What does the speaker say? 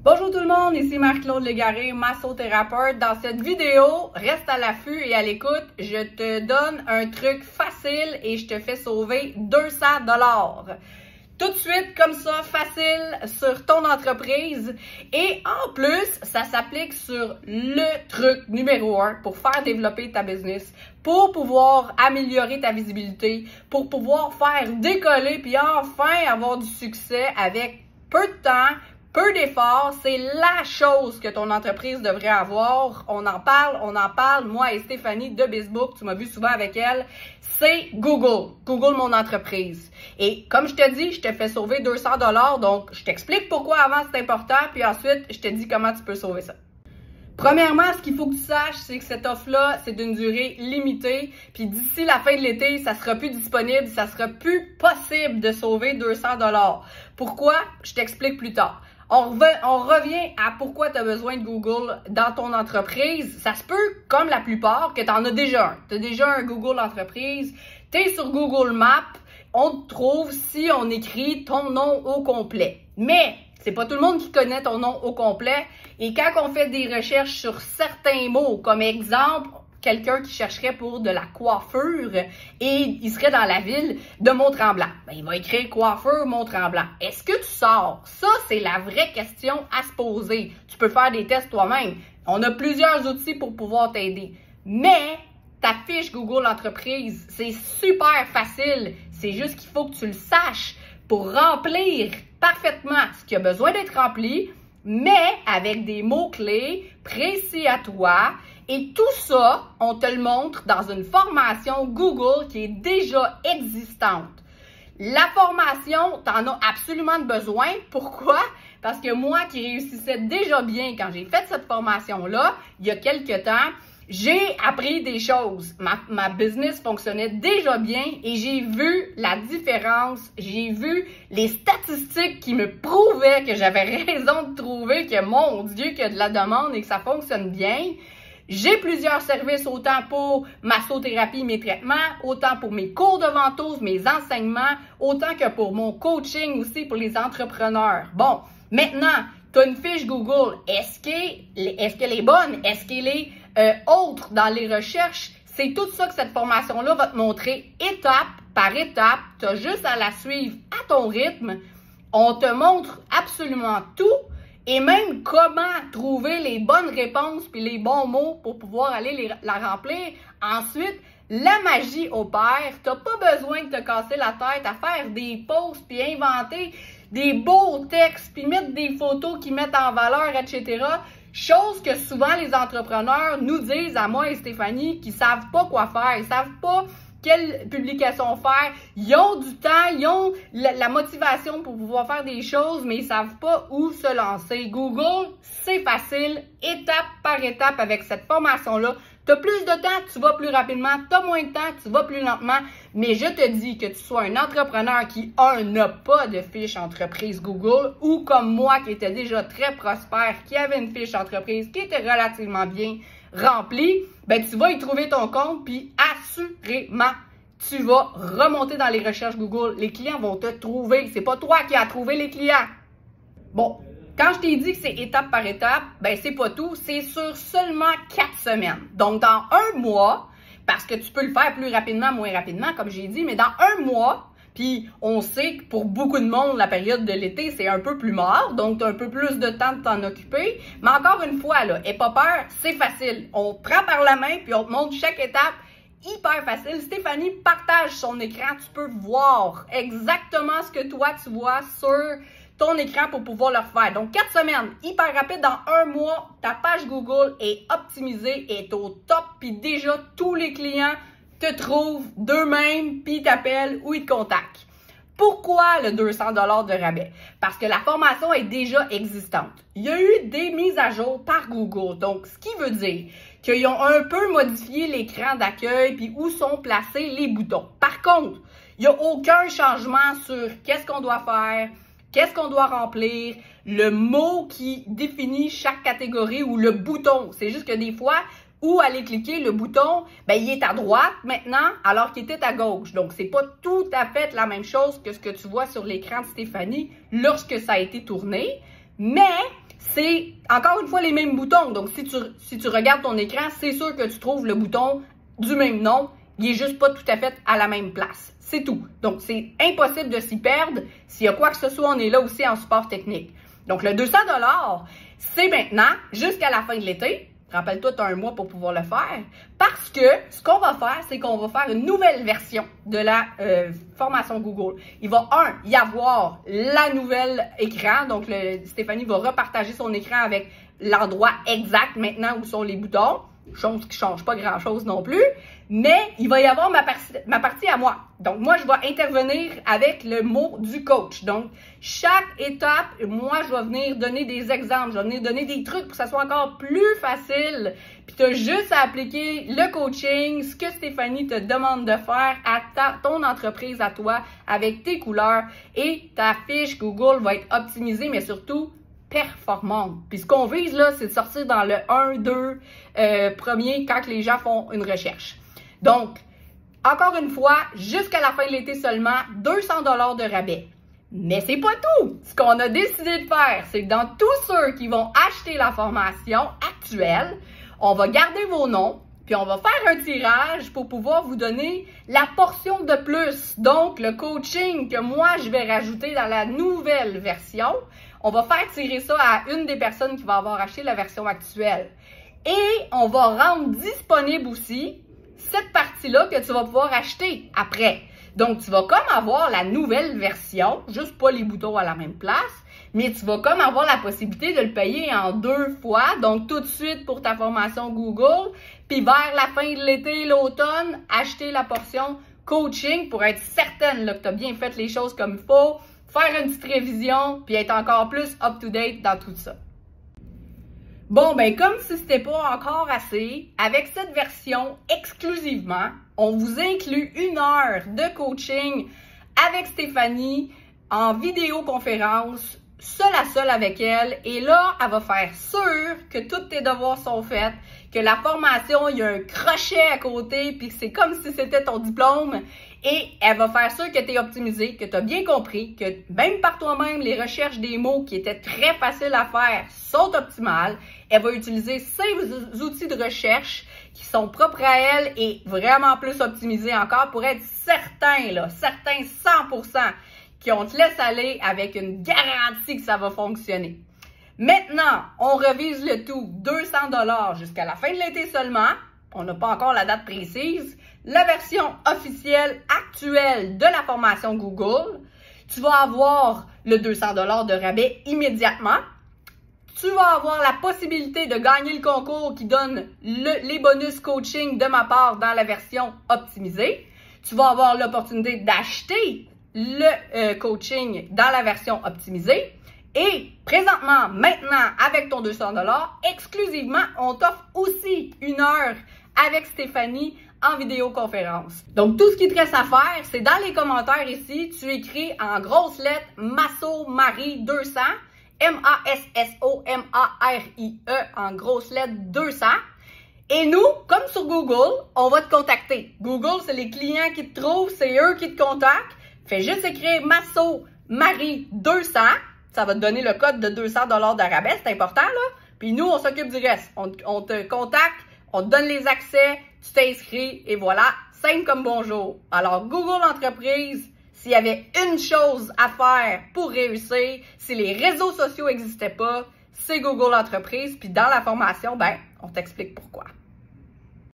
Bonjour tout le monde, ici Marc-Claude Légaré, massothérapeute. Dans cette vidéo, reste à l'affût et à l'écoute. Je te donne un truc facile et je te fais sauver 200 $. Tout de suite, comme ça, facile sur ton entreprise. Et en plus, ça s'applique sur le truc numéro 1 pour faire développer ta business, pour pouvoir améliorer ta visibilité, pour pouvoir faire décoller puis enfin avoir du succès avec peu de temps, peu d'efforts. C'est la chose que ton entreprise devrait avoir. On en parle. Moi et Stéphanie de BizBook, tu m'as vu souvent avec elle, c'est Google. Google mon entreprise. Et comme je te dis, je te fais sauver 200 $. Donc, je t'explique pourquoi avant c'est important, puis ensuite, je te dis comment tu peux sauver ça. Premièrement, ce qu'il faut que tu saches, c'est que cette offre-là, c'est d'une durée limitée. Puis d'ici la fin de l'été, ça sera plus disponible, ça sera plus possible de sauver 200 $. Pourquoi? Je t'explique plus tard. On revient à pourquoi tu as besoin de Google dans ton entreprise. Ça se peut, comme la plupart, que tu en as déjà un. Tu as déjà un Google entreprise, tu es sur Google Maps, on te trouve si on écrit ton nom au complet. Mais c'est pas tout le monde qui connaît ton nom au complet. Et quand on fait des recherches sur certains mots, comme exemple, quelqu'un qui chercherait pour de la coiffure et il serait dans la ville de Mont-Tremblant. Ben, il va écrire coiffeur Mont-Tremblant. Est-ce que tu sors? Ça, c'est la vraie question à se poser. Tu peux faire des tests toi-même. On a plusieurs outils pour pouvoir t'aider. Mais ta fiche Google Entreprise, c'est super facile. C'est juste qu'il faut que tu le saches pour remplir parfaitement ce qui a besoin d'être rempli, mais avec des mots-clés précis à toi. Et tout ça, on te le montre dans une formation Google qui est déjà existante. La formation, tu en as absolument besoin. Pourquoi? Parce que moi qui réussissais déjà bien quand j'ai fait cette formation-là, il y a quelques temps, j'ai appris des choses. Ma business fonctionnait déjà bien et j'ai vu la différence. J'ai vu les statistiques qui me prouvaient que j'avais raison de trouver que, mon Dieu, qu'il y a de la demande et que ça fonctionne bien. J'ai plusieurs services, autant pour massothérapie, mes traitements, autant pour mes cours de ventouse, mes enseignements, autant que pour mon coaching aussi pour les entrepreneurs. Bon, maintenant, tu as une fiche Google. Est-ce qu'elle est bonne? Est-ce qu'elle est autre dans les recherches? C'est tout ça que cette formation-là va te montrer étape par étape. Tu as juste à la suivre à ton rythme. On te montre absolument tout. Et même comment trouver les bonnes réponses puis les bons mots pour pouvoir aller la remplir. Ensuite, la magie opère. Tu n'as pas besoin de te casser la tête à faire des posts puis inventer des beaux textes puis mettre des photos qui mettent en valeur, etc. Chose que souvent les entrepreneurs nous disent à moi et Stéphanie qui savent pas quoi faire. Ils savent pas quelle publication faire. Ils ont du temps, ils ont la motivation pour pouvoir faire des choses, mais ils ne savent pas où se lancer. Google, c'est facile, étape par étape avec cette formation-là. Tu as plus de temps, tu vas plus rapidement. Tu as moins de temps, tu vas plus lentement. Mais je te dis que tu sois un entrepreneur qui, n'a pas de fiche entreprise Google, ou comme moi qui était déjà très prospère, qui avait une fiche entreprise qui était relativement bien remplie, ben tu vas y trouver ton compte, puis assurément, tu vas remonter dans les recherches Google. Les clients vont te trouver. C'est pas toi qui as trouvé les clients. Bon, quand je t'ai dit que c'est étape par étape, ben c'est pas tout. C'est sur seulement 4 semaines. Donc, dans un mois, parce que tu peux le faire plus rapidement, moins rapidement, comme j'ai dit, mais dans un mois, puis on sait que pour beaucoup de monde, la période de l'été, c'est un peu plus mort, donc tu as un peu plus de temps de t'en occuper. Mais encore une fois, là, aie pas peur, c'est facile. On te prend par la main, puis on te montre chaque étape, hyper facile. Stéphanie partage son écran, tu peux voir exactement ce que toi tu vois sur ton écran pour pouvoir le refaire. Donc 4 semaines, hyper rapide, dans un mois, ta page Google est optimisée, est au top, puis déjà tous les clients te trouvent d'eux-mêmes, puis ils t'appellent ou ils te contactent. Pourquoi le 200 $ de rabais? Parce que la formation est déjà existante. Il y a eu des mises à jour par Google. Donc, ce qui veut dire qu'ils ont un peu modifié l'écran d'accueil puis où sont placés les boutons. Par contre, il n'y a aucun changement sur qu'est-ce qu'on doit faire, qu'est-ce qu'on doit remplir, le mot qui définit chaque catégorie ou le bouton. C'est juste que des fois, où aller cliquer, le bouton, ben, il est à droite maintenant, alors qu'il était à gauche. Donc, c'est pas tout à fait la même chose que ce que tu vois sur l'écran de Stéphanie lorsque ça a été tourné. Mais c'est encore une fois les mêmes boutons. Donc, si tu regardes ton écran, c'est sûr que tu trouves le bouton du même nom. Il est juste pas tout à fait à la même place. C'est tout. Donc, c'est impossible de s'y perdre. S'il y a quoi que ce soit, on est là aussi en support technique. Donc, le 200 $, c'est maintenant jusqu'à la fin de l'été. Rappelle-toi, tu as un mois pour pouvoir le faire. Parce que ce qu'on va faire, c'est qu'on va faire une nouvelle version de la formation Google. Il va, y avoir la nouvelle écran. Donc, Stéphanie va repartager son écran avec l'endroit exact maintenant où sont les boutons. Chose qui ne change pas grand-chose non plus. Mais il va y avoir ma partie à moi. Donc, moi, je vais intervenir avec le mot du coach. Donc, chaque étape, moi, je vais venir donner des exemples. Je vais venir donner des trucs pour que ça soit encore plus facile. Puis, tu as juste à appliquer le coaching, ce que Stéphanie te demande de faire à ton entreprise, à toi, avec tes couleurs. Et ta fiche Google va être optimisée, mais surtout performante. Puis ce qu'on vise là, c'est de sortir dans le 1-2 premier quand les gens font une recherche. Donc, encore une fois, jusqu'à la fin de l'été seulement, 200 $ de rabais. Mais c'est pas tout! Ce qu'on a décidé de faire, c'est que dans tous ceux qui vont acheter la formation actuelle, on va garder vos noms, puis on va faire un tirage pour pouvoir vous donner la portion de plus. Donc, le coaching que moi, je vais rajouter dans la nouvelle version, on va faire tirer ça à une des personnes qui va avoir acheté la version actuelle. Et on va rendre disponible aussi cette partie-là que tu vas pouvoir acheter après. Donc, tu vas comme avoir la nouvelle version, juste pas les boutons à la même place, mais tu vas comme avoir la possibilité de le payer en 2 fois. Donc, tout de suite pour ta formation Google, puis vers la fin de l'été, l'automne, acheter la portion coaching pour être certaine là, que tu as bien fait les choses comme il faut, faire une petite révision, puis être encore plus up-to-date dans tout ça. Bon, ben comme si c'était pas encore assez, avec cette version exclusivement, on vous inclut 1 heure de coaching avec Stéphanie en vidéoconférence, seul à seul avec elle. Et là, elle va faire sûr que tous tes devoirs sont faits, que la formation, il y a un crochet à côté, puis que c'est comme si c'était ton diplôme. Et elle va faire sûr que tu es optimisé, que tu as bien compris, que même par toi-même, les recherches des mots qui étaient très faciles à faire sont optimales. Elle va utiliser ces outils de recherche qui sont propres à elle et vraiment plus optimisés encore pour être certains 100%, qu'on te laisse aller avec une garantie que ça va fonctionner. Maintenant, on revise le tout 200 $ jusqu'à la fin de l'été seulement. On n'a pas encore la date précise. La version officielle actuelle de la formation Google. Tu vas avoir le 200 $ de rabais immédiatement. Tu vas avoir la possibilité de gagner le concours qui donne les bonus coaching de ma part dans la version optimisée. Tu vas avoir l'opportunité d'acheter le coaching dans la version optimisée. Et présentement, maintenant, avec ton 200 $, exclusivement, on t'offre aussi 1 heure avec Stéphanie en vidéoconférence. Donc, tout ce qui te reste à faire, c'est dans les commentaires ici, tu écris en grosses lettres Masso Marie 200, M-A-S-S-O-M-A-R-I-E en grosses lettres 200. Et nous, comme sur Google, on va te contacter. Google, c'est les clients qui te trouvent, c'est eux qui te contactent. Fais juste écrire Masso Marie 200. Ça va te donner le code de 200 $ de rabais, c'est important, là. Puis nous, on s'occupe du reste. On te contacte, on te donne les accès, tu t'inscris, et voilà, simple comme bonjour. Alors, Google Entreprise, s'il y avait une chose à faire pour réussir, si les réseaux sociaux n'existaient pas, c'est Google Entreprise. Puis dans la formation, ben, on t'explique pourquoi.